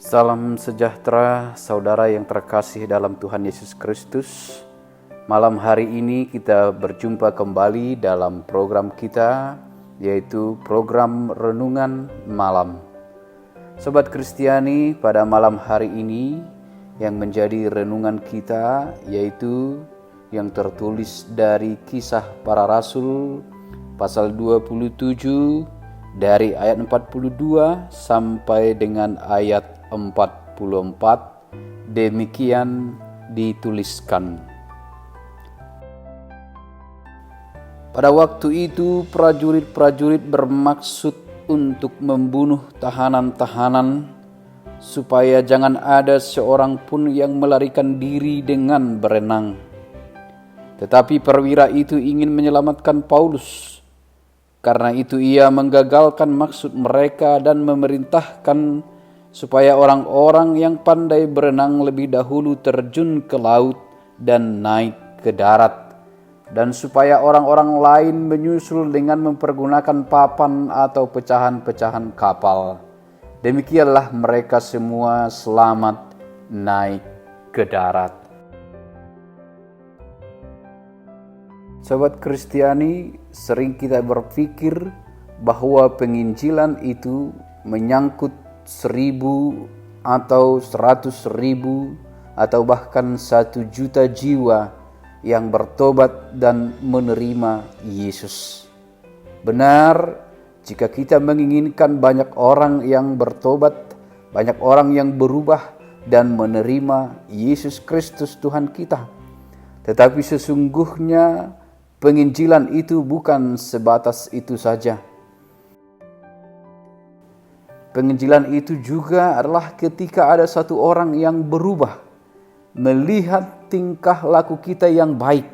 Salam sejahtera saudara yang terkasih dalam Tuhan Yesus Kristus. Malam hari ini kita berjumpa kembali dalam program kita, yaitu program Renungan Malam. Sobat Kristiani, pada malam hari ini yang menjadi renungan kita yaitu yang tertulis dari Kisah Para Rasul pasal 27 dari ayat 42 sampai dengan ayat 44, demikian dituliskan. Pada waktu itu prajurit-prajurit bermaksud untuk membunuh tahanan-tahanan, supaya jangan ada seorang pun yang melarikan diri dengan berenang. Tetapi perwira itu ingin menyelamatkan Paulus. Karena itu ia menggagalkan maksud mereka dan memerintahkan supaya orang-orang yang pandai berenang lebih dahulu terjun ke laut dan naik ke darat, dan supaya orang-orang lain menyusul dengan mempergunakan papan atau pecahan-pecahan kapal. Demikianlah mereka semua selamat naik ke darat. Sobat Kristiani, sering kita berpikir bahwa penginjilan itu menyangkut 1.000 atau 100.000 atau bahkan 1 juta jiwa yang bertobat dan menerima Yesus. Benar, jika kita menginginkan banyak orang yang bertobat, banyak orang yang berubah dan menerima Yesus Kristus Tuhan kita. Tetapi sesungguhnya penginjilan itu bukan sebatas itu saja. Penginjilan itu juga adalah ketika ada satu orang yang berubah, melihat tingkah laku kita yang baik,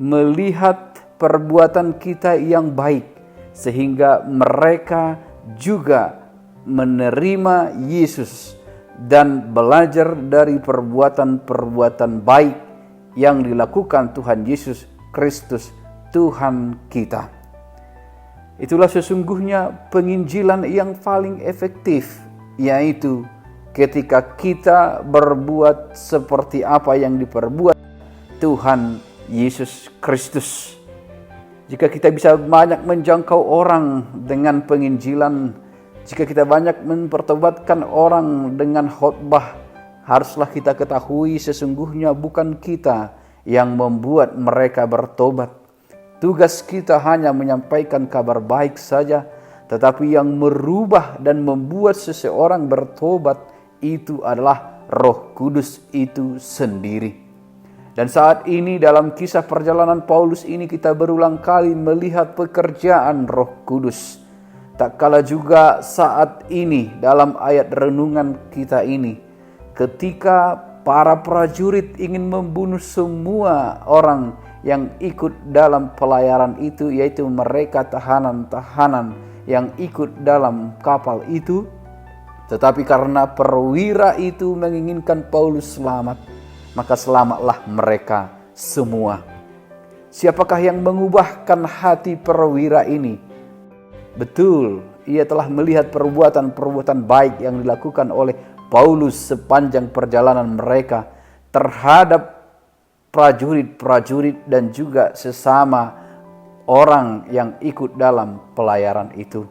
melihat perbuatan kita yang baik, sehingga mereka juga menerima Yesus dan belajar dari perbuatan-perbuatan baik yang dilakukan Tuhan Yesus Kristus Tuhan kita. Itulah sesungguhnya penginjilan yang paling efektif, yaitu ketika kita berbuat seperti apa yang diperbuat Tuhan Yesus Kristus. Jika kita bisa banyak menjangkau orang dengan penginjilan, jika kita banyak mempertobatkan orang dengan khotbah, haruslah kita ketahui sesungguhnya bukan kita yang membuat mereka bertobat. Tugas kita hanya menyampaikan kabar baik saja, tetapi yang merubah dan membuat seseorang bertobat itu adalah Roh Kudus itu sendiri. Dan saat ini dalam kisah perjalanan Paulus ini kita berulang kali melihat pekerjaan Roh Kudus. Tak kalah juga saat ini dalam ayat renungan kita ini, ketika para prajurit ingin membunuh semua orang yang ikut dalam pelayaran itu, yaitu mereka tahanan-tahanan yang ikut dalam kapal itu. Tetapi karena perwira itu menginginkan Paulus selamat, maka selamatlah mereka semua. Siapakah yang mengubahkan hati perwira ini? Betul, ia telah melihat perbuatan-perbuatan baik yang dilakukan oleh Paulus sepanjang perjalanan mereka terhadap prajurit-prajurit dan juga sesama orang yang ikut dalam pelayaran itu.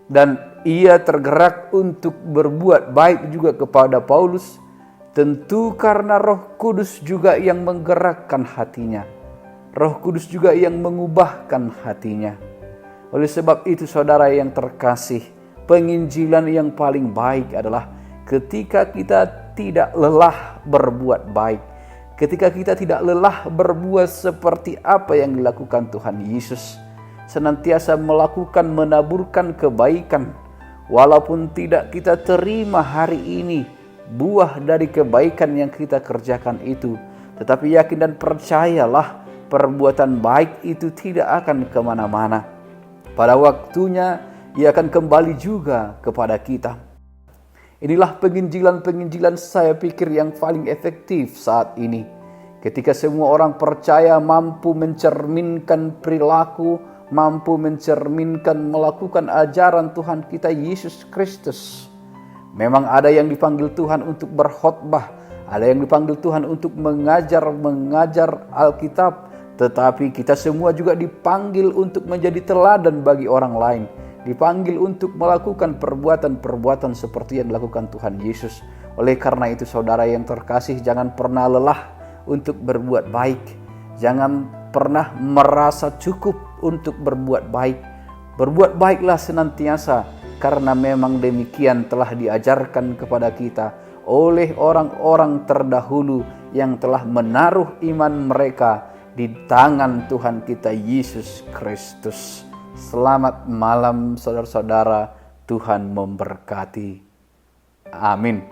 Dan ia tergerak untuk berbuat baik juga kepada Paulus, tentu karena Roh Kudus juga yang menggerakkan hatinya. Roh Kudus juga yang mengubahkan hatinya. Oleh sebab itu saudara yang terkasih, penginjilan yang paling baik adalah ketika kita tidak lelah berbuat baik, ketika kita tidak lelah berbuat seperti apa yang dilakukan Tuhan Yesus, senantiasa melakukan, menaburkan kebaikan, walaupun tidak kita terima hari ini buah dari kebaikan yang kita kerjakan itu, tetapi yakin dan percayalah perbuatan baik itu tidak akan kemana-mana. Pada waktunya ia akan kembali juga kepada kita. Inilah penginjilan-penginjilan saya pikir yang paling efektif saat ini. Ketika semua orang percaya mampu mencerminkan perilaku, mampu mencerminkan, melakukan ajaran Tuhan kita Yesus Kristus. Memang ada yang dipanggil Tuhan untuk berkhotbah, ada yang dipanggil Tuhan untuk mengajar Alkitab, tetapi kita semua juga dipanggil untuk menjadi teladan bagi orang lain, dipanggil untuk melakukan perbuatan-perbuatan seperti yang dilakukan Tuhan Yesus. Oleh karena itu saudara yang terkasih, jangan pernah lelah untuk berbuat baik. Jangan pernah merasa cukup untuk berbuat baik. Berbuat baiklah senantiasa, karena memang demikian telah diajarkan kepada kita oleh orang-orang terdahulu yang telah menaruh iman mereka di tangan Tuhan kita Yesus Kristus. Selamat malam saudara-saudara, Tuhan memberkati. Amin.